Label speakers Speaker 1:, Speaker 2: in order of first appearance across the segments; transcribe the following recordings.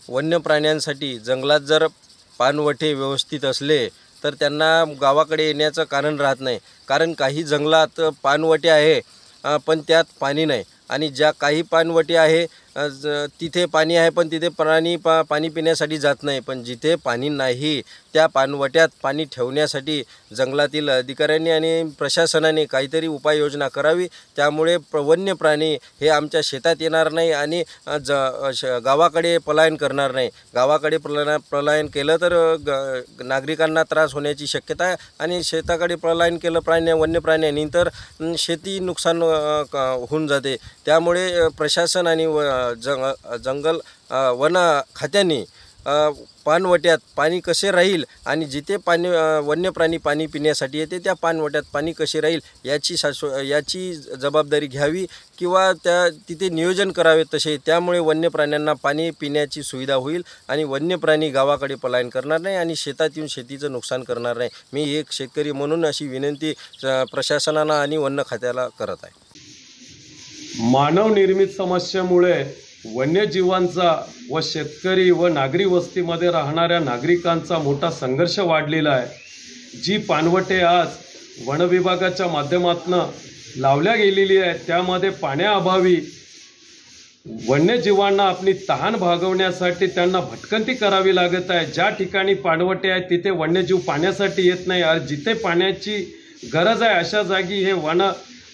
Speaker 1: वन्य प्राण्यांसाठी जंगलात जर पाणवठे व्यवस्थित असले तर त्यांना गावाकडे येण्याचं कारण राहत नाही। कारण काही जंगलात पाणवठे आहे पण त्यात पाणी नाही, आणि ज्या काही पाणवठे आहे तिथे पाणी आहे पण तिथे पाणी पिण्यासाठी जात नाही। पण जिथे पाणी नाही त्या पाणवठ्यात पाणी ठेवण्यासाठी जंगलातील अधिकाऱ्यांनी आणि प्रशासनाने काहीतरी उपाययोजना करावी। त्यामुळे वन्य प्राणी हे आमच्या शेतात येणार नाही आणि गावाकडे पलायन करणार नाही। गावाकडे पलायन केलं तर नागरिकांना त्रास होण्याची शक्यता आहे, आणि शेताकडे पलायन केलं वन्य प्राण्यांनी तर शेती नुकसान होऊन जाते। त्यामुळे प्रशासन आणि जंगल वन खात्याने पाणवट्यात पाणी कसे राहील आणि जिथे वन्य प्राणी पाणी पिण्यासाठी येते त्या पाणवट्यात पाणी कसे राहील याची जबाबदारी घ्यावी, किंवा तिथे नियोजन करावे तसे। त्यामुळे वन्य प्राण्यांना पाणी पिण्याची सुविधा होईल आणि वन्य प्राणी गावाकडे पलायन करणार नाही आणि शेतात येऊन शेतीचं नुकसान करणार नाही। मी एक शेतकरी म्हणून अशी विनंती प्रशासनाला आणि वन खात्याला करत आहे।
Speaker 2: मानव निर्मित समस्येमुळे वन्यजीवांचा व शेतकरी व नागरी वस्तीमध्ये राहणाऱ्या नागरिकांचा मोठा संघर्ष वाढलेला आहे। जी पाणवठे आज वन विभागाच्या माध्यमातून लावल्या गेलेली आहे त्यामध्ये पाण्याअभावी वन्यजीवांना आपली तहान भागवण्यासाठी त्यांना भटकंती करावी लागत आहे। ज्या ठिकाणी पाणवठे आहेत तिथे वन्यजीव पाण्यासाठी येत नाही, आणि जिथे पाण्याची गरज आहे अशा जागी हे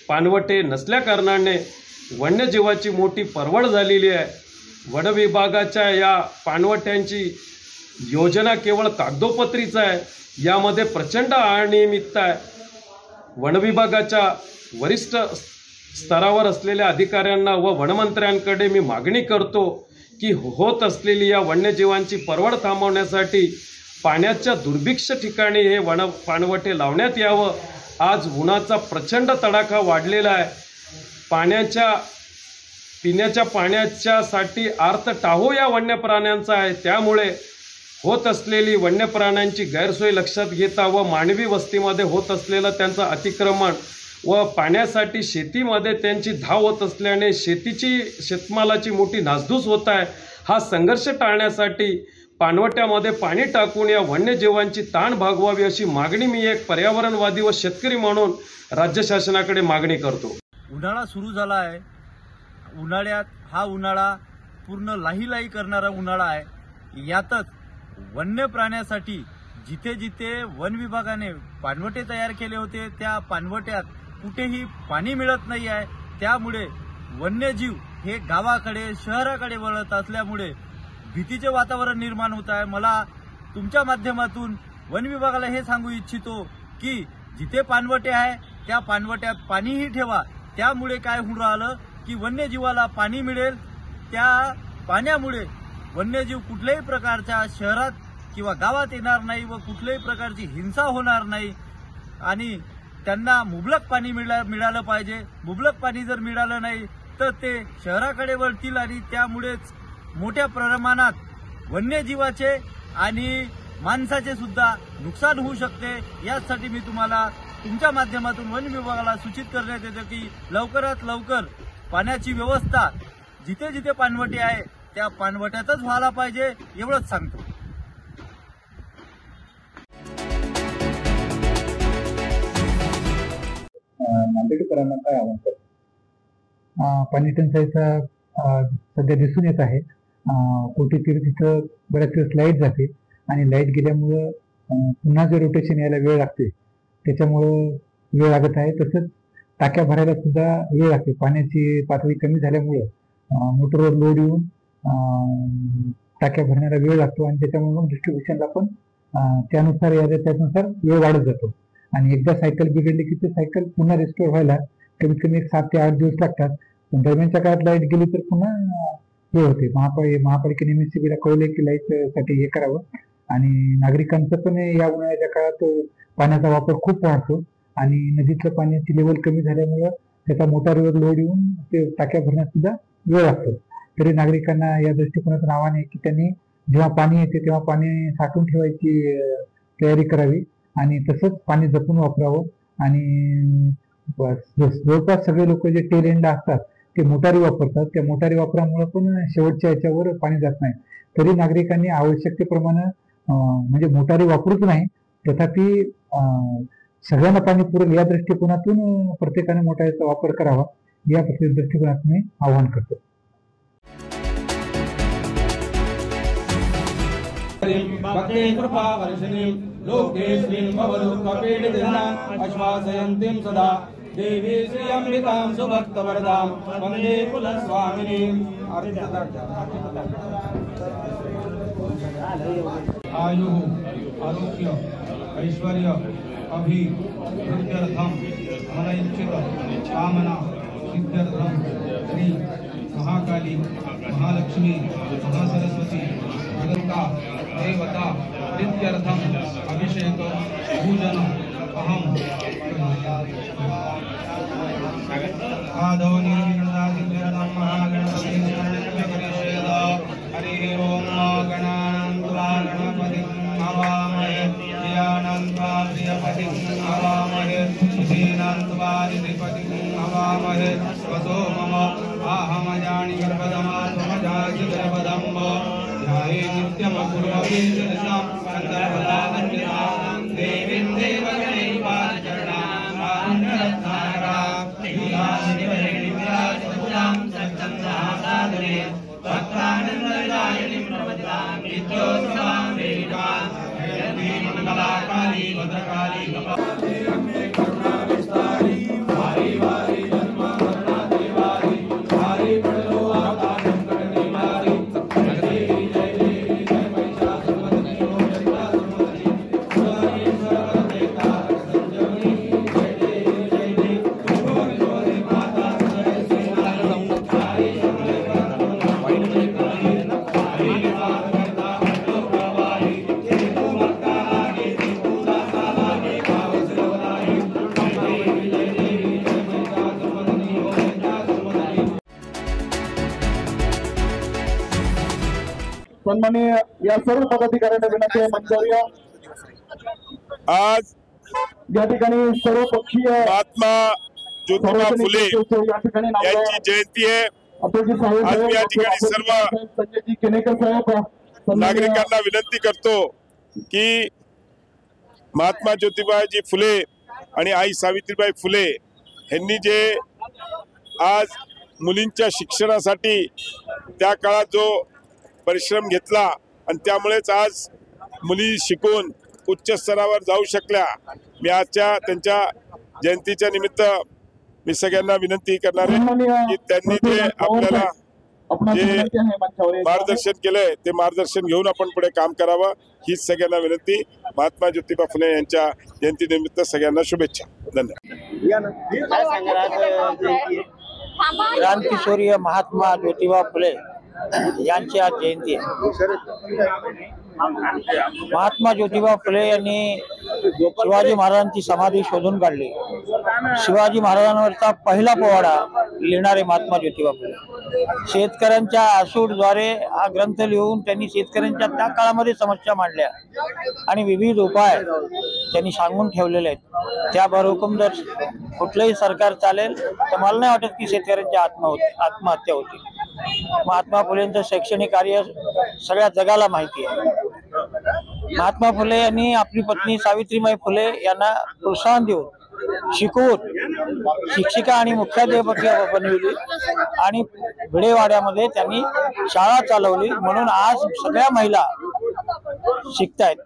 Speaker 2: पाणवठे नसल्या कारणाने वन्यजीवाची मोठी परवड झालेली आहे। वन विभागाच्या या पाणवठ्यांची योजना केवळ कागदोपत्रीच आहे, यामध्ये प्रचंड अनियमितता आहे। वन विभागाच्या वरिष्ठ स्तरावर असलेल्या अधिकाऱ्यांना व वनमंत्र्यांकडे मी मागणी करतो की होत असलेली या वन्यजीवांची परवड थांबवण्यासाठी पाण्याच्या दुर्भिक्ष ठिकाणी हे पाणवठे लावण्यात यावं। आज उन्हाचा प्रचंड तडाखा वाढलेला आहे। पिण्याच्या पाण्याच्यासाठी अर्थ टाहो या वन्य प्राण्यांचा आहे। त्यामुळे होत असलेली वन्य प्राण्यांची गैरसोय लक्षात घेता व मानवी वस्तीमध्ये होत असलेलं त्यांचं अतिक्रमण व पाण्यासाठी शेतीमध्ये त्यांची धाव होत असल्याने शेतमालाची मोठी नासधूस होत आहे। हा संघर्ष टाळण्यासाठी पाणवट्यामध्ये पाणी टाकून या वन्यजीवांची ताण भागवावी अशी मागणी मी एक पर्यावरणवादी व शेतकरी म्हणून राज्य शासनाकडे मागणी करतो।
Speaker 3: उन्हाळा सुरू झाला आहे। उन्हाळ्यात हा उन्हाळा पूर्ण लाही करणारा उन्हाळा आहे। यातच वन्य प्राण्यासाठी जिथे जिथे वन विभागाने पाणवटे तयार केले होते त्या पाणवट्यात कुठेही पाणी मिळत नाही आहे। त्यामुळे वन्यजीव हे गावाकडे शहराकडे वळत असल्यामुळे भीतीचे वातावरण निर्माण होत आहे। मला तुमच्या माध्यमातून वन विभागाला हे सांगू इच्छितो की जिथे पाणवटे आहे त्या पाणवट्यात पाणीही ठेवा। त्यामुळे काय होऊन राहिलं की वन्यजीवाला पाणी मिळेल, त्या पाण्यामुळे वन्यजीव कुठल्याही प्रकारच्या शहरात किंवा गावात येणार नाही व कुठल्याही प्रकारची हिंसा होणार नाही, आणि त्यांना मुबलक पाणी मिळालं पाहिजे। मुबलक पाणी जर मिळालं नाही तर ते शहराकडे वळतील आणि त्यामुळेच मोठ्या प्रमाणात वन्यजीवाचे आणि माणसाचे सुद्धा नुकसान होऊ शकते। यासाठी मी तुम्हाला तुमच्या माध्यमातून वन विभागाला सूचित करण्यात येते की लवकरात लवकर पाण्याची व्यवस्था जिथे जिथे पाणवटे आहे त्या पाणवट्यातच व्हायला पाहिजे, एवढंच सांगतो।
Speaker 4: नांदेडकरांना काय आव्हान? पाणी टंचाईचा सध्या दिसून येत आहे। कुठेतरी तिथं बऱ्याच वेळेस लाईट जाते आणि लाईट गेल्यामुळं पुन्हा जे रोटेशन यायला वेळ लागते त्याच्यामुळं वेळ लागत आहे। तसंच टाक्या भरायला सुद्धा वेळ लागते। पाण्याची पातळी कमी झाल्यामुळं मोटरवर लोड येऊन टाक्या भरण्याला वेळ लागतो आणि त्याच्यामुळे मग डिस्ट्रीब्युशनला पण त्यानुसार वेळ वाढत जातो, आणि एकदा सायकल बिघडली की ते सायकल पुन्हा रिस्टोर व्हायला कमीत कमी 7 ते 8 दिवस लागतात। पण दरम्यानच्या काळात लाईट गेली तर पुन्हा हे होते। महापालिकेने MSCBला कळवले की लाईटसाठी हे करावं, आणि नागरिकांचं पण या उन्हाळ्याच्या काळात पाण्याचा वापर खूप वाढतो आणि नदीतलं पाण्याची लेवल कमी झाल्यामुळं त्याचा मोटारवर लोड येऊन ते टाक्या भरण्यास सुद्धा वेळ लागतो। तरी नागरिकांना या दृष्टिकोनातून आव्हान आहे की त्यांनी जेव्हा पाणी येते तेव्हा पाणी साठवून ठेवायची तयारी करावी आणि तसंच पाणी जपून वापरावं। आणि जवळपास सगळे लोक जे टेल एंडला असतात ते मोटारी वापरतात. त्या मोटारी वापरामुळे पण शेवटच्या याच्यावर पाणी जात नाही. तरी नागरिकांनी आवश्यकतेप्रमाणे म्हणजे मोटारी वापरूच नाही, तथापि सगळ्यांना पाणी पुरेल या दृष्टिकोनातून प्रत्येकाने मोटारीचा वापर करावा, या दृष्टिकोनातून मी आवाहन करतो.
Speaker 5: भक्ते कृपा वर्षिणीं लोकेश्वरीं भवदुःखपीडितानाम् आश्वासयन्तीं सदा देवी श्री अम्बिकां सुभक्तवरदां वन्दे कुलस्वामिनीम्। आयुः आरोग्य ऐश्वर्य अभिवृद्ध्यर्थं मनोइच्छित कामना सिद्ध्यर्थं श्री महाकाली महालक्ष्मी महासरस्वती दुर्गा देवता प्रीत्यर्थम अभिषेक पूजन अहम आदौ निर्विघ्नदासिद्ध्यर्थं महागणपतिं हरिः ओम गणानां गणपतिं हवामहे प्रियानां प्रियपतिं हवामहे सुधीनां दितिपतिं हवामहे वसो मम आहमजानि गर्भदमात्मजासि गर्भदम्ब ध्याये नित्यमपूर्ववीं जलसां अन्तर्वदानन्दितां देवीं देवगणैवाचरणां आनन्दरत्नाकरां लीलानिवैर्विराजपुरां सच्चन्द्रहासादने भक्तानन्ददायिनीं प्रमदितां नित्योत्सवां वेदिकां जयन्ती मङ्गलाकाली भद्रकाली कपालिनी करुणाविस्तारी वारी वारी जन्म करुणा देवारी वारी पडलो आवतारं कडनिवारी
Speaker 6: सन्माननीय या सर्व पदाधिकाऱ्यांना विनंती आहे मंचावर.
Speaker 7: आज
Speaker 6: या ठिकाणी सर्व पक्षीय
Speaker 7: महात्मा ज्योतिबा फुले
Speaker 6: या ठिकाणी
Speaker 7: यांची जयंती आहे. आज मी या ठिकाणी सर्व
Speaker 6: संजयजी केनेकर साहेब
Speaker 7: नागरिकांना विनंती करतो की महात्मा ज्योतिबाजी फुले आणि आई सावित्रीबाई फुले यांनी जे आज मुलींच्या शिक्षणासाठी त्या काळात जो परिश्रम घेतला आणि त्यामुळेच आज मुली शिकून उच्च स्तरावर जाऊ शकल्या. मी आजच्या त्यांच्या जयंतीच्या निमित्त मी सगळ्यांना विनंती करणार आहे की त्यांनी जे आपल्याला जे मार्गदर्शन केलंय ते मार्गदर्शन घेऊन आपण पुढे काम करावं, हीच सगळ्यांना विनंती. महात्मा ज्योतिबा फुले यांच्या जयंतीनिमित्त सगळ्यांना शुभेच्छा. धन्यवाद.
Speaker 8: क्रांतिशौर्य महात्मा ज्योतिबा फुले यांची आज जयंती आहे. महात्मा ज्योतिबा फुले यांनी शिवाजी महाराजांची समाधी शोधून काढली. शिवाजी महाराजांवरचा पहिला पोवाडा लिहिणारे महात्मा ज्योतिबा फुले. शेतकऱ्यांच्या आसूडद्वारे हा ग्रंथ लिहून त्यांनी शेतकऱ्यांच्या त्या काळामध्ये समस्या मांडल्या आणि विविध उपाय त्यांनी सांगून ठेवलेले आहेत. त्याबरोबर जर कुठलंही सरकार चालेल तर मला नाही वाटत की शेतकऱ्यांची आत्महत्या होती. महात्मा फुलेंचं शैक्षणिक कार्य सगळ्या जगाला माहिती आहे. महात्मा फुले यांनी आपली पत्नी सावित्रीबाई फुले यांना प्रोत्साहन देऊन शिकवून शिक्षिका आणि मुख्याध्यापक बनविली आणि भिडेवाड्यामध्ये त्यांनी शाळा चालवली. म्हणून आज सगळ्या महिला शिकतायत.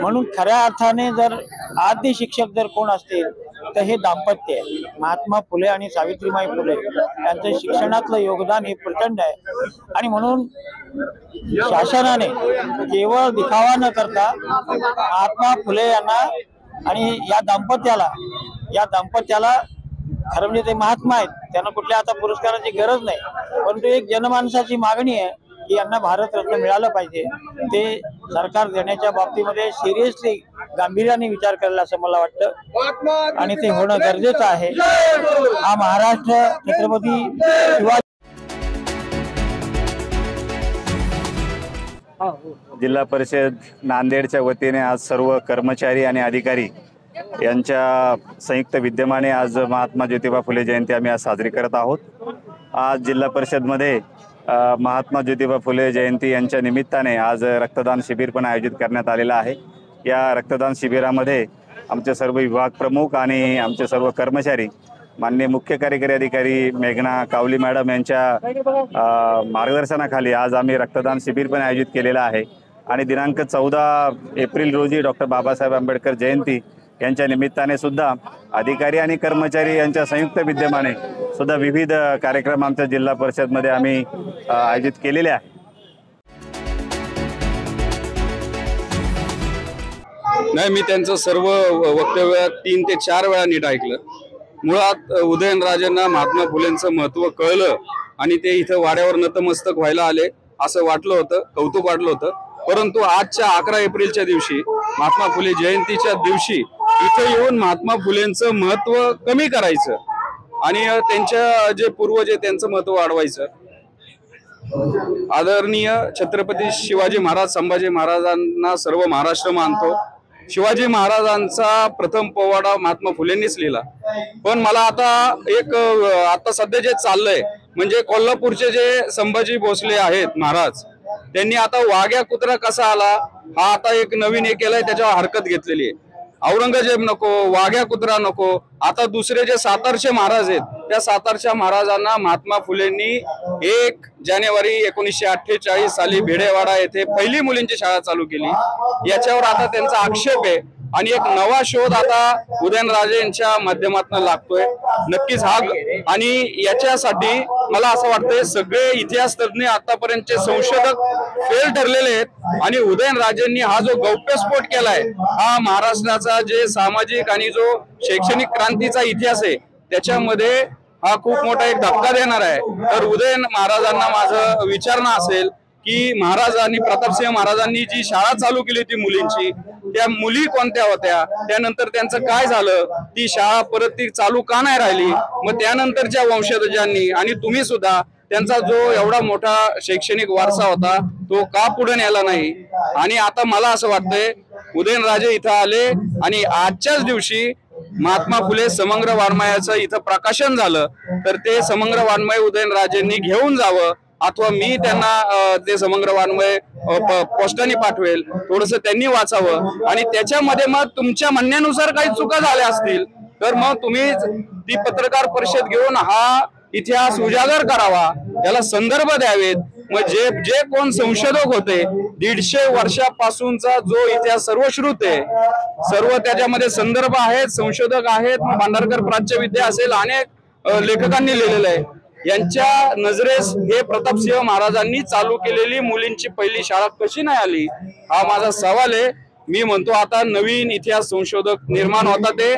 Speaker 8: म्हणून खऱ्या अर्थाने जर आद्य शिक्षक जर कोण असतील तर हे दाम्पत्य आहे. महात्मा फुले आणि सावित्रीबाई फुले यांचं शिक्षणातलं योगदान हे प्रचंड आहे आणि म्हणून शासनाने केवळ दिखावा न करता महात्मा फुले यांना आणि या दाम्पत्याला खरं म्हणजे ते महात्मा आहेत, त्यांना कुठल्या आता पुरस्काराची गरज नाही, परंतु एक जनमानसाची मागणी आहे की यांना भारतरत्न मिळालं पाहिजे. ते सरकार देण्याच्या बाबतीमध्ये सिरियसली गांभीर्याने विचार करायला असं मला वाटतं आणि ते होणं गरजेचं आहे. हा महाराष्ट्र छत्रपती शिवाजी
Speaker 9: जिल्हा परिषद नांदेडच्या वतीने आज सर्व कर्मचारी आणि अधिकारी यांच्या संयुक्त विद्यमाने आज महात्मा ज्योतिबा फुले जयंती आम्ही आज साजरी करत आहोत। आज जिल्हा परिषदमध्ये महात्मा ज्योतिबा फुले जयंती यांच्या निमित्ताने आज रक्तदान शिबिर पण आयोजित करण्यात आलेलं आहे। या रक्तदान शिबिरामध्ये आमचे सर्व विभाग प्रमुख आणि आमचे सर्व कर्मचारी माननीय मुख्य कार्यकारी अधिकारी मेघना कावली मॅडम यांच्या मार्गदर्शनाखाली आज आम्ही रक्तदान शिबिर पण आयोजित केलेलं आहे आणि दिनांक 14 एप्रिल रोजी डॉक्टर बाबासाहेब आंबेडकर जयंती यांच्या निमित्ताने सुद्धा अधिकारी आणि कर्मचारी यांच्या संयुक्त विद्यमाने सुद्धा विविध कार्यक्रम आमच्या जिल्हा परिषदमध्ये आम्ही आयोजित केलेले आहे।
Speaker 10: नाही, मी त्यांचं सर्व वक्तव्य 3 ते 4 वेळा नीट ऐकलं। मुळात उदयनराजेंना महात्मा फुलेंचं महत्त्व कळलं आणि ते इथं वाड्यावर नतमस्तक व्हायला आले असं वाटलं होतं, कौतुक वाटलं होतं। परंतु आजच्या 11 एप्रिलच्या दिवशी महात्मा फुले जयंतीच्या दिवशी इथं येऊन महात्मा फुलेंचं महत्त्व कमी करायचं आणि त्यांच्या जे पूर्वज आहे त्यांचं महत्त्व वाढवायचं। आदरणीय छत्रपती शिवाजी महाराज संभाजी महाराजांना सर्व महाराष्ट्र मानतो। शिवाजी महाराजांचा प्रथम पोवाडा महात्मा फुलेंनीच लिहिला। पण मला आता सध्या जे चाललंय म्हणजे कोल्हापूरचे जे संभाजी भोसले आहेत महाराज, त्यांनी आता वाघ्या कुत्रा कसा आला हा आता एक नवीन केलाय, त्याच्यावर हरकत घेतलेली आहे। औरंगजेब नको, वाघ्या कुत्रा नको, आता दुसरे जे सातारचे महाराज आहेत त्या सातारच्या महाराजांना महात्मा फुलेंनी 1 जानेवारी 1948 साली भिडेवाडा येथे पहिली मुलींची शाळा चालू केली। याच्यावर आता त्यांचा आक्षेप आहे आणि एक नवा शोध आता उदयनराजेंच्या माध्यमातून लागतोय नक्कीच हा। आणि याच्यासाठी मला असं वाटतंय सगळे इतिहास तज्ञ आतापर्यंतचे संशोधक फेल ठरलेले आहेत आणि उदयनराजेंनी हा जो गौप्यस्फोट केलाय हा महाराष्ट्राचा जे सामाजिक आणि जो शैक्षणिक क्रांतीचा इतिहास आहे त्याच्यामध्ये हा खूप मोठा एक धक्का देणार आहे। तर उदयन महाराजांना माझं विचारणं असेल की महाराजांनी प्रतापसिंह महाराजांनी जी शाळा चालू केली होती मुलींची, त्या मुली कोणत्या होत्या, त्यानंतर त्यांचं काय झालं, ती शाळा परत ती चालू का नाही राहिली, मग त्यानंतरच्या वंशजांनी आणि तुम्ही सुद्धा त्यांचा जो एवढा मोठा शैक्षणिक वारसा होता तो का पुढे नेला नाही। आणि आता मला असं वाटतंय उदयनराजे इथं आले आणि आजच्याच दिवशी महात्मा फुले समग्र वाङ्मयाचं इथं प्रकाशन झालं तर ते समग्र वाङ्मय उदयनराजेंनी घेऊन जावं अथवा मी त्यांना ते समग्र वाङ्मय पोस्टाने पाठवेल, थोडंसं त्यांनी वाचावं आणि त्याच्यामध्ये मग तुमच्या म्हणण्यानुसार काही चुका झाल्या असतील तर मग तुम्ही ती पत्रकार परिषद घेऊन हा इतिहास उजागर करावा, त्याला संदर्भ द्यावेत। मग जे कोण संशोधक होते 150 वर्षापासूनचा जो इतिहास सर्वश्रुत आहे, सर्व त्याच्यामध्ये संदर्भ आहेत, संशोधक आहेत, भांडारकर प्राच्यविद्या असेल, अनेक लेखकांनी लिहिलेलं आहे। यांच्या नजरेस हे प्रतापसिंह महाराजांनी चालू केलेली मुलींची पहिली शाळा कशी नाही आली हा माझा सवाल आहे। मी म्हणतो आता नवीन इतिहास संशोधक निर्माण होता, ते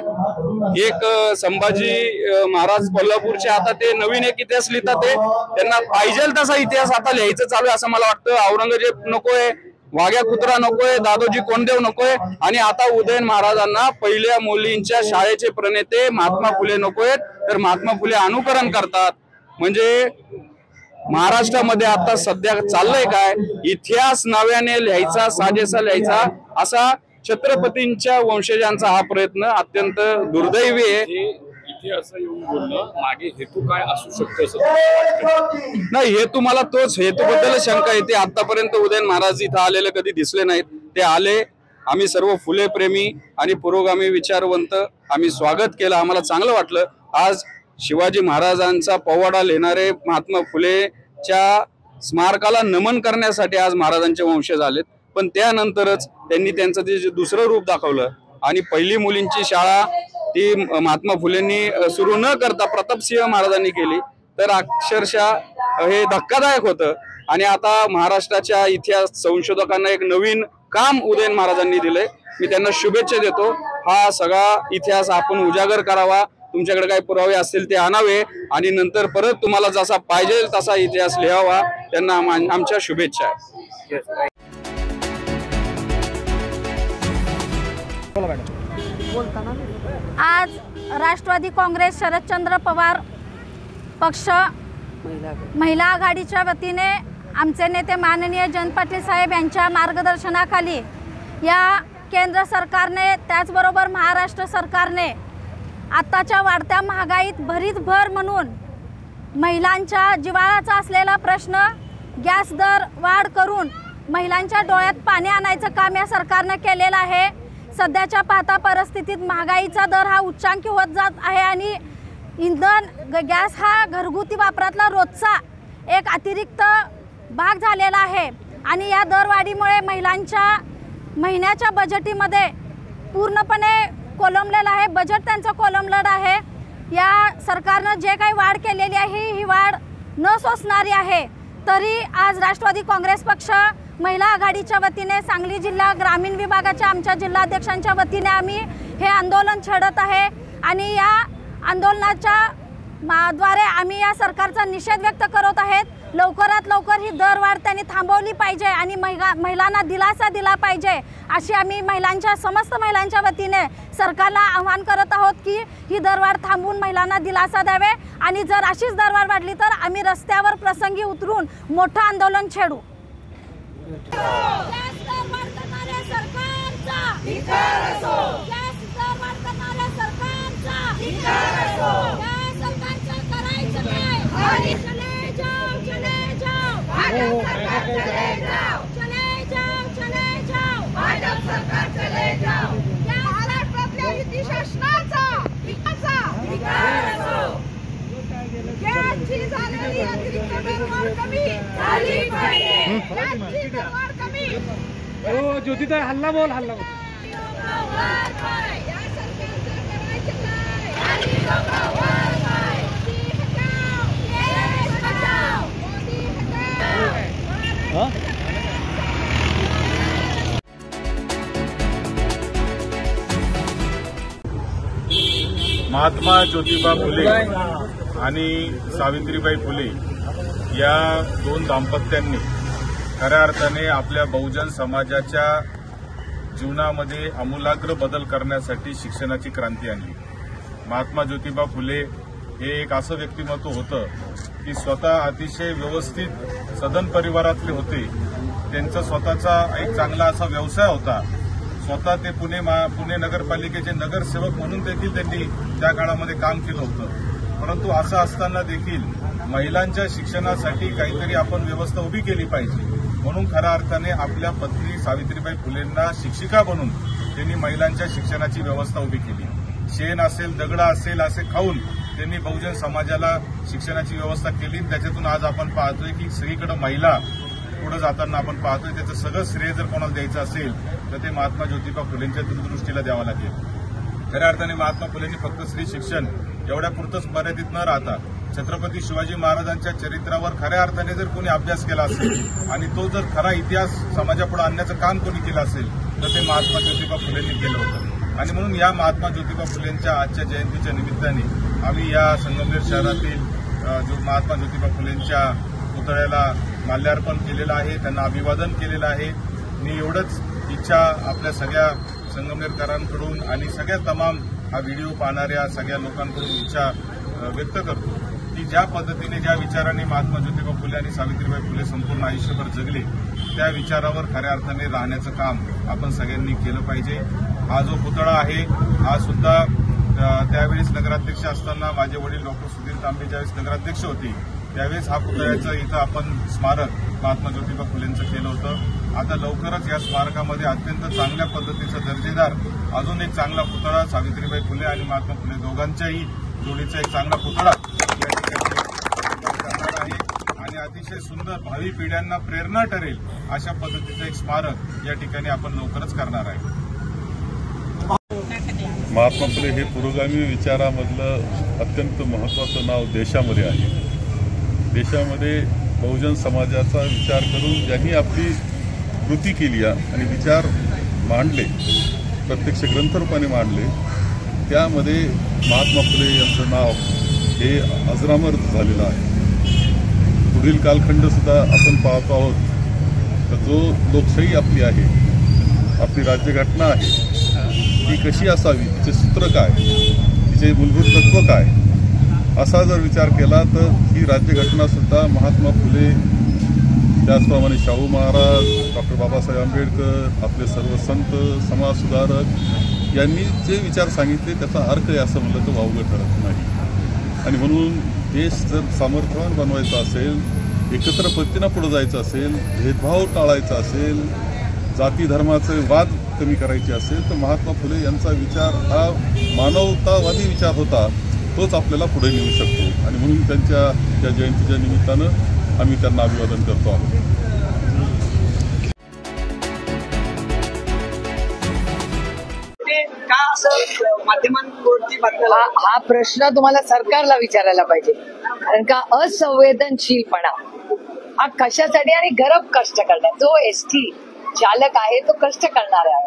Speaker 10: एक संभाजी महाराज कोल्हापूरचे आता ते नवीन एक इतिहास लिहितात, ते त्यांना पाहिजे तसा इतिहास आता लिहायचं चालू आहे असं मला वाटतं। औरंगजेब नकोय, वाघ्या कुत्रा नकोय, दादोजी कोंडदेव नकोय आणि आता उदयन महाराजांना पहिल्या मुलींच्या शाळेचे प्रणेते महात्मा फुले नकोयत तर महात्मा फुले अनुकरण करतात। म्हणजे महाराष्ट्रामध्ये आता सध्या चाललंय काय, इतिहास नव्याने लिहायचा, साजेसा लिहायचा असा छत्रपतींच्या वंशजांचा हा प्रयत्न अत्यंत दुर्दैवी आहे।
Speaker 11: इतिहास येऊन बोलणं मागे हेतू काय असू शकतो
Speaker 10: नाही, हेतू मला तोच हेतूबद्दल शंका येते। आतापर्यंत उदयन महाराज इथं आलेले कधी दिसले नाहीत, ते आले, आम्ही सर्व फुले प्रेमी आणि पुरोगामी विचारवंत आम्ही स्वागत केलं, आम्हाला चांगलं वाटलं। आज शिवाजी महाराजांचा पोवाडा लिहिणारे महात्मा फुलेच्या स्मारकाला नमन करण्यासाठी आज महाराजांचे वंशज आलेत, पण त्यानंतरच त्यांनी त्यांचं ते दुसरं रूप दाखवलं आणि पहिली मुलींची शाळा ती महात्मा फुलेंनी सुरू न करता प्रतापसिंह महाराजांनी केली, तर अक्षरशः हे धक्कादायक होतं। आणि आता महाराष्ट्राच्या इतिहास संशोधकांना एक नवीन काम उदयन महाराजांनी दिलंय, मी त्यांना शुभेच्छा देतो। हा सगळा इतिहास आपण उजागर करावा, तुमच्याकडे काही पुरावे असतील ते आणावे आणि नंतर परत तुम्हाला जसा पाहिजे तसा इतिहास लिहावा, त्यांना आमच्या शुभेच्छा आहेत।
Speaker 12: आज राष्ट्रवादी काँग्रेस शरदचंद्र पवार पक्ष महिला आघाडीच्या वतीने आमचे नेते माननीय जयंत पाटील साहेब यांच्या मार्गदर्शनाखाली या केंद्र सरकारने त्याचबरोबर महाराष्ट्र सरकारने आत्ताच्या वाढत्या महागाईत भरीत भर म्हणून महिलांच्या जिव्हाळ्याचा असलेला प्रश्न गॅस दर वाढ करून महिलांच्या डोळ्यात पाणी आणायचं काम या सरकारनं केलेलं आहे। सध्याच्या पाहता परिस्थितीत महागाईचा दर हा उच्चांकी होत जात आहे आणि इंधन गॅस हा घरगुती वापरातला रोजचा एक अतिरिक्त भाग झालेला आहे आणि या दरवाढीमुळे महिलांच्या महिन्याच्या बजेटीमध्ये पूर्णपणे कोलमलेलं आहे, बजेट त्यांचं कोलमलेलं आहे। या सरकारनं जे काही वाढ केलेली आहे ही वाढ न सोसणारी आहे। तरी आज राष्ट्रवादी काँग्रेस पक्ष महिला आघाडीच्या वतीने सांगली जिल्हा ग्रामीण विभागाच्या आमच्या जिल्हाध्यक्षांच्या वतीने आम्ही हे आंदोलन छेडत आहे आणि या आंदोलनाच्या द्वारे आम्ही या सरकारचा निषेध व्यक्त करत आहेत। लवकरात लवकर ही दरवाढ त्यांनी थांबवली पाहिजे आणि महिलांना दिलासा दिला पाहिजे अशी आम्ही समस्त महिलांच्या वतीने सरकारला आवाहन करत आहोत की ही दरवाढ थांबवून महिलांना दिलासा द्यावे आणि जर अशीच दरवाढ वाढली तर आम्ही रस्त्यावर प्रसंगी उतरून मोठं आंदोलन छेडू।
Speaker 6: ज्योतिताई हल्ला बोल हल्ला बोल।
Speaker 7: महात्मा ज्योतिबा फुले आणि सावित्रीबाई फुले या दोन दाम्पत्यांनी खऱ्या अर्थाने आपल्या बहुजन समाजाच्या जीवनामध्ये आमूलाग्र बदल करण्यासाठी शिक्षणाची क्रांती आणली। महात्मा ज्योतिबा फुले हे एक असं व्यक्तिमत्व होतं की स्वतः अतिशय व्यवस्थित सदन परिवारातले होते। त्यांचा स्वतःचा एक चांगला असा व्यवसाय होता। स्वतः ते पुणे नगरपालिकेचे नगरसेवक म्हणून देखील त्यांनी त्या काळामध्ये काम केलं होतं। परंतु असं असताना देखील महिलांच्या शिक्षणासाठी काहीतरी आपण व्यवस्था उभी केली पाहिजे म्हणून खऱ्या अर्थाने आपल्या पत्नी सावित्रीबाई फुलेंना शिक्षिका बनून त्यांनी महिलांच्या शिक्षणाची व्यवस्था उभी केली। शेण असेल दगडा असेल असे खाऊन त्यांनी बहुजन समाजाला शिक्षणाची व्यवस्था केली। त्याच्यातून आज आपण पाहतोय की सगळीकडे महिला पुढे जाताना आपण पाहतोय। त्याचं सगळं श्रेय जर कोणाला द्यायचं असेल तर ते महात्मा ज्योतिबा फुलेंच्या दूरदृष्टीला द्यावं लागेल। खऱ्या अर्थाने महात्मा फुलेंनी फक्त स्त्री शिक्षण एवढ्यापुरतंच मर्यादित न राहता छत्रपती शिवाजी महाराजांच्या चरित्रावर खऱ्या अर्थाने जर कोणी अभ्यास केला असेल आणि तो जर खरा इतिहास समाजापुढे आणण्याचं काम कोणी केलं असेल तर ते महात्मा ज्योतिबा फुलेंनी केलं होतं। आणि म्हणून या महात्मा ज्योतिबा फुलेंच्या आजच्या जयंतीच्या निमित्ताने आम्ही या संगमनेर शहरातील महात्मा ज्योतिबा फुलेंच्या पुतळ्याला माल्यार्पण केलेलं आहे, त्यांना अभिवादन केलेलं आहे। मी एवढंच इच्छा आपल्या सगळ्या संगमनेरकरांकडून आणि सगळ्या तमाम हा व्हिडिओ पाहणाऱ्या सगळ्या लोकांकडून इच्छा व्यक्त करतो की ज्या पद्धतीने ज्या विचारांनी महात्मा ज्योतिबा फुले आणि सावित्रीबाई फुले संपूर्ण आयुष्यभर जगले त्या विचारावर खऱ्या अर्थाने राहण्याचं काम आपण सगळ्यांनी केलं पाहिजे। हा जो पुतळा आहे हा सुद्धा त्यावेळेस नगराध्यक्ष असताना माझे वडील डॉक्टर सुधीर तांबे ज्यावेळेस नगराध्यक्ष होते त्यावेळेस हा पुतळ्याचं इथं आपण स्मारक महात्मा ज्योतिबा फुलेंचं केलं होतं। आता लवकरच या स्मारकामध्ये अत्यंत चांगल्या पद्धतीचा दर्जेदार अजून एक चांगला पुतळा सावित्रीबाई फुले आणि महात्मा फुले दोघांच्याही जोडीचा एक चांगला पुतळा या ठिकाणी करणार आहे आणि अतिशय सुंदर भावी पिढ्यांना प्रेरणा ठरेल अशा पद्धतीचं एक स्मारक या ठिकाणी आपण लवकरच करणार आहे।
Speaker 13: महात्मा फुले हे पुरोगामी विचारामधलं अत्यंत महत्त्वाचं नाव देशामध्ये आहे। देशामध्ये बहुजन समाजाचा विचार करून ज्यांनी आपली कृती केली आणि विचार मांडले, प्रत्यक्ष ग्रंथरूपाने मांडले, त्यामध्ये महात्मा फुले यांचं नाव हे अजरामर झालेलं आहे। पुढील कालखंडसुद्धा आपण पाहतो आहोत तर जो लोकशाही आपली आहे, आपली राज्यघटना आहे, ती कशी असावी, तिचे सूत्र काय, तिचे मूलभूत तत्व काय, असा जर विचार केला तर ही राज्यघटनासुद्धा महात्मा फुले त्याचप्रमाणे शाहू महाराज, डॉक्टर बाबासाहेब आंबेडकर, आपले सर्व संत, समाजसुधारक यांनी जे विचार सांगितले त्याचा अर्थ आहे असं म्हणलं तर वावगं ठरत नाही. आणि म्हणून देश जर सामर्थ्यवान बनवायचा असेल, एकत्र पद्धतीनं पुढे जायचं असेल, भेदभाव टाळायचा असेल, जाती धर्माचे वाद कमी करायचे असेल तर महात्मा फुले यांचा विचार हा मानवतावादी विचार होता, तोच आपल्याला पुढे नेऊ शकतो. आणि म्हणून त्यांच्या त्या जयंतीच्या निमित्तानं आम्ही त्यांना अभिवादन करतो आहोत.
Speaker 14: हा प्रश्न तुम्हाला सरकारला विचारायला पाहिजे, कारण का असंवेदनशीलपणा हा कशासाठी आणि गरब कष्ट करणार. जो एसटी चालक आहे तो कष्ट करणार आहे,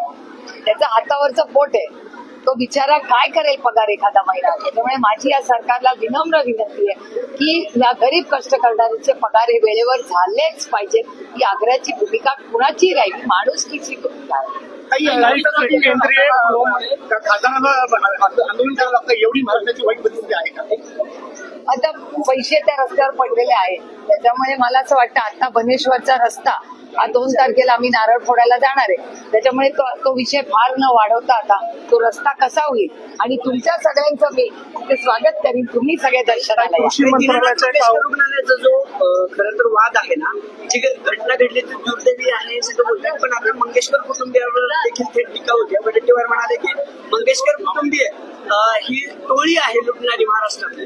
Speaker 14: त्याचा हातावरचं पोट आहे, तो बिचारा काय करेल पगार एखादा महिना. त्याच्यामुळे माझी या सरकारला विनम्र विनंती आहे की या गरीब कष्ट करणाऱ्यांचे पगार हे वेळेवर झालेच पाहिजेत. ही आग्रहाची भूमिका कुणाची राहिली, माणुसकीची भूमिका आहे.
Speaker 6: केंद्रीय खासदारांना आंदोलन करावं लागतं, एवढी महाराष्ट्राची वाईट परिस्थिती आहे का?
Speaker 14: आता पैसे त्या रस्त्यावर पडलेले आहेत, त्याच्यामुळे मला असं वाटतं आता बनेश्वरचा रस्ता हा 2 तारखेला आम्ही नारळ फोडायला जाणार आहे, त्याच्यामुळे तो विषय फार न वाढवता आता तो रस्ता कसा होईल. आणि तुमच्या सगळ्यांचं मी ते स्वागत करीन, तुम्ही सगळे दर्शनाला
Speaker 15: रुग्णालयाचा जो खरं तर वाद आहे ना, जी घटना घडली ती दुर्दैवी आहे सगळं बोलतात, पण आता मंगेशकर कुटुंबियावर देखील थेट टीका होती. वडेट्टीवार म्हणाले की मंगेशकर कुटुंबीय ही टोळी आहे लुटणारी महाराष्ट्रातली.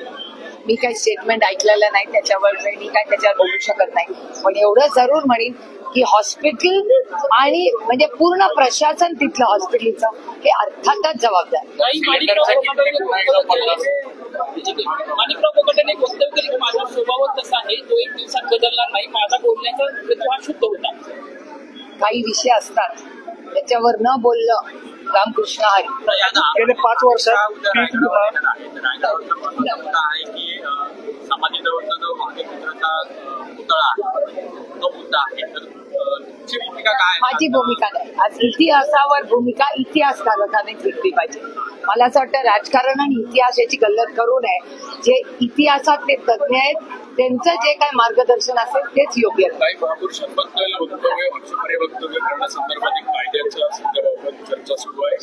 Speaker 14: मी काही स्टेटमेंट ऐकलेलं नाही त्याच्यावर, मी काय त्याच्यावर बोलू शकत नाही, पण एवढं जरूर म्हणेन की हॉस्पिटल आणि म्हणजे पूर्ण प्रशासन तिथलं हॉस्पिटलचं हे अर्थातच जबाबदार.
Speaker 11: माझा स्वभावच तसा आहे, तो 1 दिवसात बदलला नाही. माझा बोलण्याचा शुद्ध होता.
Speaker 14: काही विषय असतात त्याच्यावर न बोलणं रामकृष्ण हरी.
Speaker 6: गेले 5 वर्षात
Speaker 11: समाजाजवळचा जो महादेवपुत्राचा पुतळा तो मुद्दा आहे, तर भूमिका काय?
Speaker 14: माझी भूमिका नाही. आज इतिहासावर भूमिका इतिहासकारांनी घेतली पाहिजे. मला असं वाटतं राजकारण आणि इतिहास याची गल्लत करू नये. जे इतिहासात ते तज्ञ आहेत त्यांचं जे काय मार्गदर्शन असेल तेच योग्य.
Speaker 11: काही महापुरुषांबद्दल वक्तव्य करण्यासंदर्भात एक कायद्याच्या संदर्भात चर्चा सुरू आहे.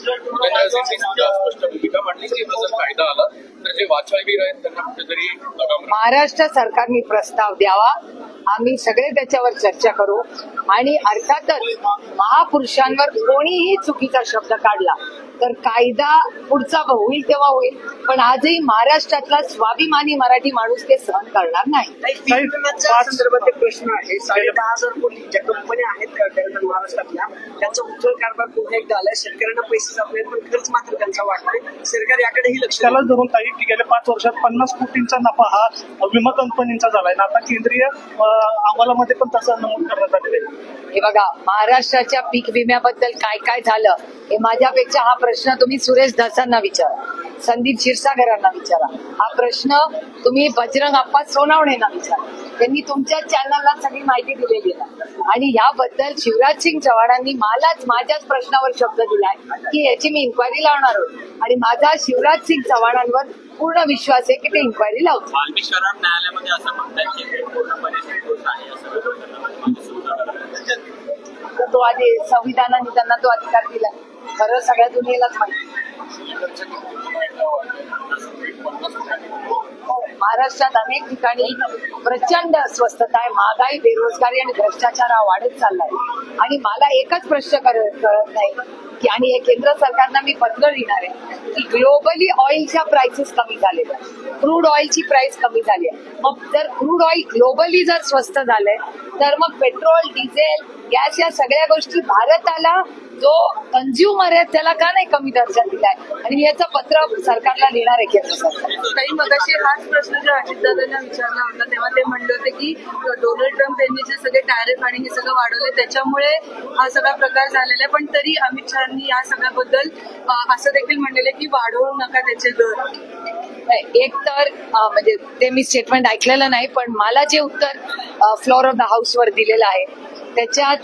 Speaker 11: स्पष्ट भूमिका मांडली की जर कायदा आला तर जे वाचनवीर आहेत त्यांना कुठेतरी
Speaker 14: महाराष्ट्र सरकारने प्रस्ताव द्यावा, आम्ही सगळे त्याच्यावर चर्चा करू. आणि अर्थातच महापुरुषांवर कोणीही चुकीचा शब्द काढला तर कायदा पुढचा होईल तेव्हा होईल, पण आजही महाराष्ट्रातला स्वाभिमानी मराठी माणूस ते सहन करणार नाही.
Speaker 15: संदर्भात एक प्रश्न आहे. 10,500 कोटी ज्या कंपन्या आहेत महाराष्ट्रातल्या त्यांचा उच्च कारभार पुन्हा एकदा आलाय. शेतकऱ्यांना पैसे जात पण खर्च मात्र त्यांचा वाढलाय. सरकार याकडेही लक्ष
Speaker 6: त्याला धरून काही की गेल्या 5 वर्षात 50 कोटींचा नफा हा विमा कंपनींचा झालाय ना. आता केंद्रीय अहवालामध्ये पण तसं नमूद करण्यात आलेलं आहे.
Speaker 14: हे बघा, महाराष्ट्राच्या पीक विम्याबद्दल काय काय झालं हे माझ्यापेक्षा हा प्रश्न तुम्ही सुरेश धसांना विचारा, संदीप क्षीरसागरांना विचारा. हा प्रश्न तुम्ही बजरंग अप्पा सोनवणेंना विचारा. त्यांनी तुमच्या चॅनलला सगळी माहिती दिलेली आहे. आणि याबद्दल शिवराज सिंग चव्हाणांनी माझ्याच प्रश्नावर शब्द दिलाय की याची मी इन्क्वायरी लावणार आहोत. आणि माझा शिवराज सिंग चव्हाणांवर पूर्ण विश्वास आहे की ते इन्क्वायरी लावतो.
Speaker 11: वाल्मिक न्यायालयामध्ये असं म्हणतात की पूर्णपणे निर्दोष आहे
Speaker 14: तर तो आधी संविधानाने त्यांना तो अधिकार दिला. खरं सगळ्या दुनियेलाच माहिती. महाराष्ट्रात अनेक ठिकाणी प्रचंड अस्वस्थता आहे, महागाई, बेरोजगारी आणि भ्रष्टाचार हा वाढत चाललाय. आणि मला एकच प्रश्न कळत नाही की, आणि हे केंद्र सरकारला मी पत्र लिहिणार आहे की ग्लोबली ऑइलच्या प्राइसेस कमी झालेल्या, क्रूड ऑइलची प्राइस कमी झाली आहे. मग जर क्रूड ऑइल ग्लोबली जर स्वस्त झालंय तर मग पेट्रोल, डिझेल, गॅस या सगळ्या गोष्टी भारताला जो कंझ्युमर आहे त्याला का नाही कमी दर्जा दिलाय. आणि मी याचं पत्र सरकारला लिहिणार आहे केंद्र सरकार.
Speaker 16: काही मगाशी हाच प्रश्न जेव्हा अजितदादांना विचारला होता तेव्हा ते म्हणले होते की डोनाल्ड ट्रम्प यांनी जे सगळे टॅरिफ आणि हे सगळं वाढवले त्याच्यामुळे हा सगळा प्रकार झालेला आहे. पण तरी अमित शहानी या सगळ्याबद्दल असं देखील म्हणलेलं की वाढवू नका त्याचे दर.
Speaker 14: एक तर म्हणजे ते मी स्टेटमेंट ऐकलेलं नाही, पण मला जे उत्तर फ्लोअर ऑफ द हाऊस वर दिलेलं आहे त्याच्यात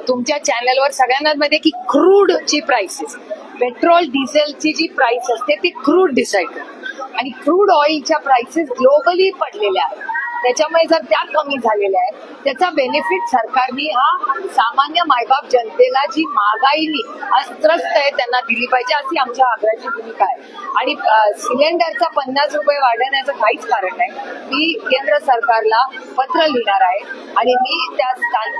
Speaker 14: तुमच्या चॅनलवर सगळ्यांना मध्ये की क्रूडची प्राइसेस, पेट्रोल डिझेलची जी प्राइस असते ती क्रूड डिसाईड करते. आणि क्रूड ऑइलच्या प्राइसेस ग्लोबली पडलेल्या आहेत. त्याच्यामुळे जर त्या कमी झालेल्या आहेत त्याचा बेनिफिट सरकारने हा सामान्य मायबाप जनतेला जी महागाईनी आज त्रस्त आहे त्यांना दिली पाहिजे अशी आमच्या आग्रहाची भूमिका आहे। आणि सिलेंडरचा 50 रुपये वाढवण्याचं काहीच कारण नाही। मी केंद्र सरकारला पत्र लिहिणार आहे आणि मी त्या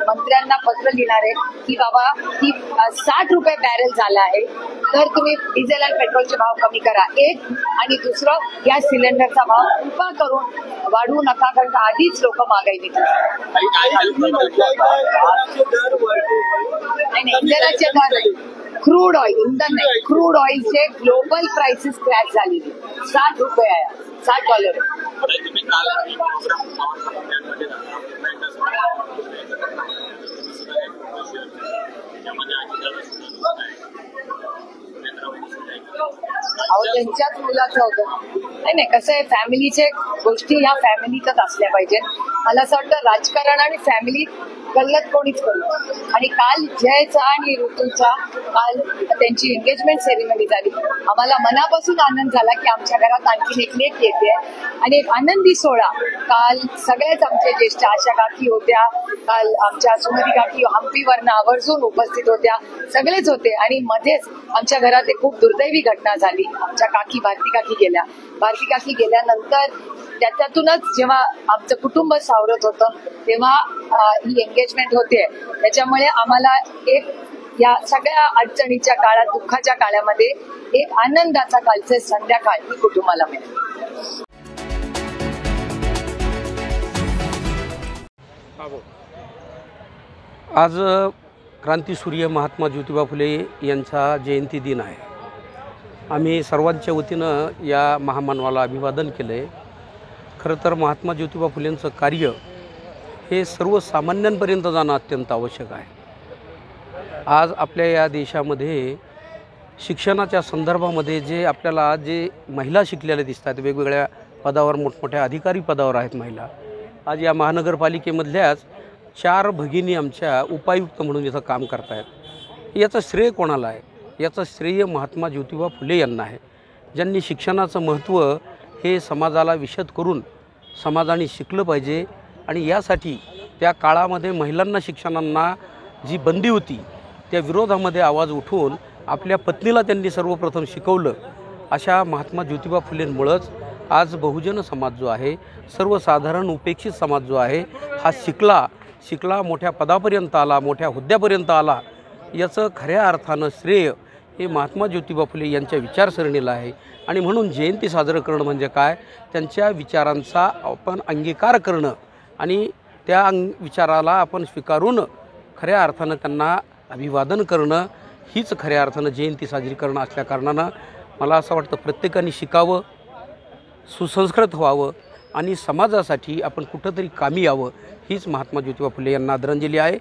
Speaker 14: मंत्र्यांना पत्र लिहिणार आहे की बाबा ही 60 रुपये बॅरेल झाला आहे तर तुम्ही डिझेल आणि पेट्रोलचे भाव कमी करा एक, आणि दुसरं गॅस सिलेंडरचा भाव कृपा करून वाढवू नका कारण आधीच लोक महागाईने इंधनाचे दर नाही, क्रूड ऑइल इंधन नाही, क्रूड ऑइलचे ग्लोबल प्राइसेस क्रॅश झालेली 60 रुपये आहे, $60 अहो त्यांच्याच मुलाचं होतं नाही कसं आहे फॅमिलीचे गोष्टी ह्या फॅमिलीतच असल्या पाहिजेत। मला असं वाटतं राजकारण आणि फॅमिली गल्लत कोणीच करू। आणि काल जयचा आणि ऋतूचा काल त्यांची एंगेजमेंट सेरेमनी झाली, आम्हाला मनापासून आनंद झाला की आमच्या घरात आणखीन एक लेक येते आणि एक आनंदी सोहळा। काल सगळेच आमचे ज्येष्ठ आशा काकी होत्या, काल आमच्या सुमती काकी हम्पीवरनं आवर्जून उपस्थित होत्या, सगळेच होते आणि मध्येच आमच्या घरात एक खूप दुर्दैवी घटना झाली। आमच्या काकी भारती काकी गेल्यानंतर त्याच्यातूनच जेव्हा आमचं कुटुंब सावरत होतं तेव्हा ही एंगेजमेंट होते। त्याच्यामुळे आम्हाला एक या सगळ्या अडचणीच्या काळात दुःखाच्या काळामध्ये एक आनंदाचा कालचे संध्याकाळ ही कुटुंबाला मिळेल।
Speaker 17: आज क्रांतीसूर्य महात्मा ज्योतिबा फुले यांचा जयंती दिन आहे। आम्ही सर्वांच्या वतीनं या महामानवाला अभिवादन केलं आहे। खरं तर महात्मा ज्योतिबा फुलेंचं कार्य हे सर्वसामान्यांपर्यंत जाणं अत्यंत आवश्यक आहे। आज आपल्या या देशामध्ये शिक्षणाच्या संदर्भामध्ये जे आपल्याला जे महिला शिकलेल्या दिसतात, वेगवेगळ्या पदावर मोठमोठ्या अधिकारी पदावर आहेत महिला। आज या महानगरपालिकेमधल्याच 4 भगिनी आमच्या उपायुक्त म्हणून इथं काम करत आहेत। याचं श्रेय कोणाला आहे? याचं श्रेय महात्मा ज्योतिबा फुले यांना आहे, ज्यांनी शिक्षणाचं महत्त्व हे समाजाला विशद करून समाजाने शिकलं पाहिजे। आणि यासाठी त्या काळामध्ये महिलांना शिक्षणांना जी बंदी होती त्या विरोधामध्ये आवाज उठवून आपल्या पत्नीला त्यांनी सर्वप्रथम शिकवलं। अशा महात्मा ज्योतिबा फुलेंमुळंच आज बहुजन समाज जो आहे, सर्वसाधारण उपेक्षित समाज जो आहे, हा शिकला मोठ्या पदापर्यंत आला, मोठ्या हुद्द्यापर्यंत आला। याचं खऱ्या अर्थानं श्रेय हे महात्मा ज्योतिबा फुले यांच्या विचारसरणीला आहे। आणि म्हणून जयंती साजरं करणं म्हणजे काय, त्यांच्या विचारांचा आपण अंगीकार करणं आणि त्या विचाराला आपण स्वीकारून खऱ्या अर्थानं त्यांना अभिवादन करणं हीच खऱ्या अर्थानं जयंती साजरी करणं असल्या कारणानं मला असं वाटतं प्रत्येकाने शिकावं, सुसंस्कृत व्हावं आणि समाजासाठी आपण कुठंतरी कामी यावं, हीच महात्मा ज्योतिबा फुले यांना आदरांजली आहे।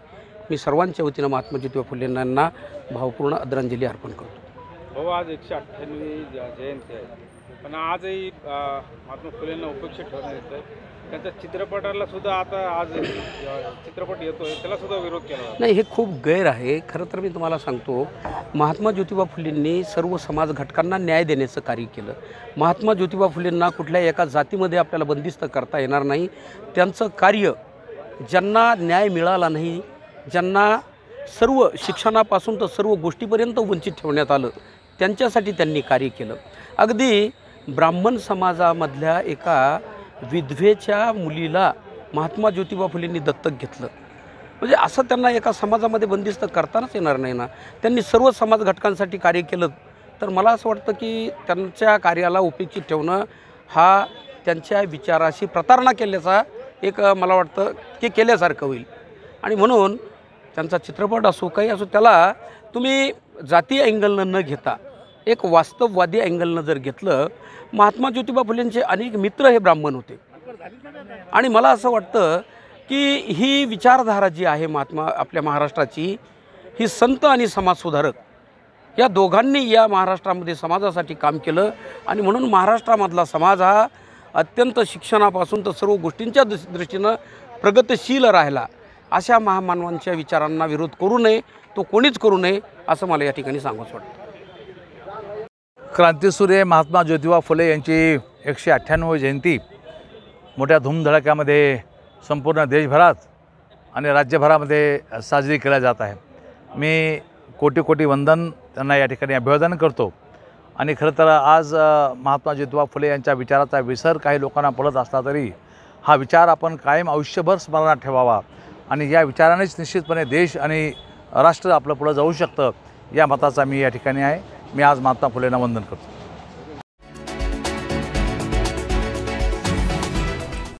Speaker 17: मी सर्वांच्या वतीनं महात्मा ज्योतिबा फुले यांना भावपूर्ण आदरांजली अर्पण करतो।
Speaker 18: हो, आज 198वी जयंती आहे, पण आजही महात्मा फुलेंना उपेक्षित ठेवण्यात येतं आहे। त्यांच्या चित्रपटाला सुद्धा आता आज चित्रपट येतोय, त्याला सुद्धा विरोध केला
Speaker 17: नाही, हे खूप गैर आहे। खरं तर मी तुम्हाला सांगतो, महात्मा ज्योतिबा फुलेंनी सर्व समाज घटकांना न्याय देण्याचं कार्य केलं। महात्मा ज्योतिबा फुलेंना कुठल्या एका जातीमध्ये आपल्याला बंदिस्त करता येणार नाही। त्यांचं कार्य ज्यांना न्याय मिळाला नाही, ज्यांना सर्व शिक्षणापासून तर सर्व गोष्टीपर्यंत वंचित ठेवण्यात आलं, त्यांच्यासाठी त्यांनी कार्य केलं। अगदी ब्राह्मण समाजामधल्या एका विधवेच्या मुलीला महात्मा ज्योतिबा फुलेंनी दत्तक घेतलं, म्हणजे असं त्यांना एका समाजामध्ये बंदिस्त करतानाच येणार नाही ना। त्यांनी सर्व समाज घटकांसाठी कार्य केलं, तर मला असं वाटतं की त्यांच्या कार्याला उपेक्षित ठेवणं हा त्यांच्या विचाराशी प्रतारणा केल्याचा एक मला वाटतं की केल्यासारखं होईल। आणि म्हणून त्यांचा चित्रपट असो काही असो, त्याला तुम्ही जातीय अँगलनं न घेता एक वास्तववादी अँगलनं जर घेतलं, महात्मा ज्योतिबा फुलेंचे अनेक मित्र हे ब्राह्मण होते। आणि मला असं वाटतं की ही विचारधारा जी आहे आपल्या महाराष्ट्राची, ही संत आणि समाजसुधारक या दोघांनी या महाराष्ट्रामध्ये समाजासाठी काम केलं। आणि म्हणून महाराष्ट्रामधला समाज हा अत्यंत शिक्षणापासून तर सर्व गोष्टींच्या दृष्टीनं प्रगतशील राहिला। अशा महामानवांच्या विचारांना विरोध करू नये, तो कोणीच करू नये, असं मला या ठिकाणी सांगावंसं वाटतं।
Speaker 19: क्रांतीसूर्य महात्मा ज्योतिबा फुले यांची 198वी जयंती मोठ्या धूमधडाक्यामध्ये संपूर्ण देशभरात आणि राज्यभरामध्ये साजरी केल्या जात आहे। मी कोटी कोटी वंदन त्यांना या ठिकाणी अभिवादन करतो। आणि खरं तर आज महात्मा ज्योतिबा फुले यांच्या विचाराचा विसर काही लोकांना पडत असला तरी हा विचार आपण कायम आयुष्यभर स्मरणात ठेवावा आणि या विचारानेच निश्चितपणे देश आणि राष्ट्र आपलं पुढं जाऊ शकतं या मताचा मी या ठिकाणी आहे। मी आज महात्मा फुलेंना वंदन करतो।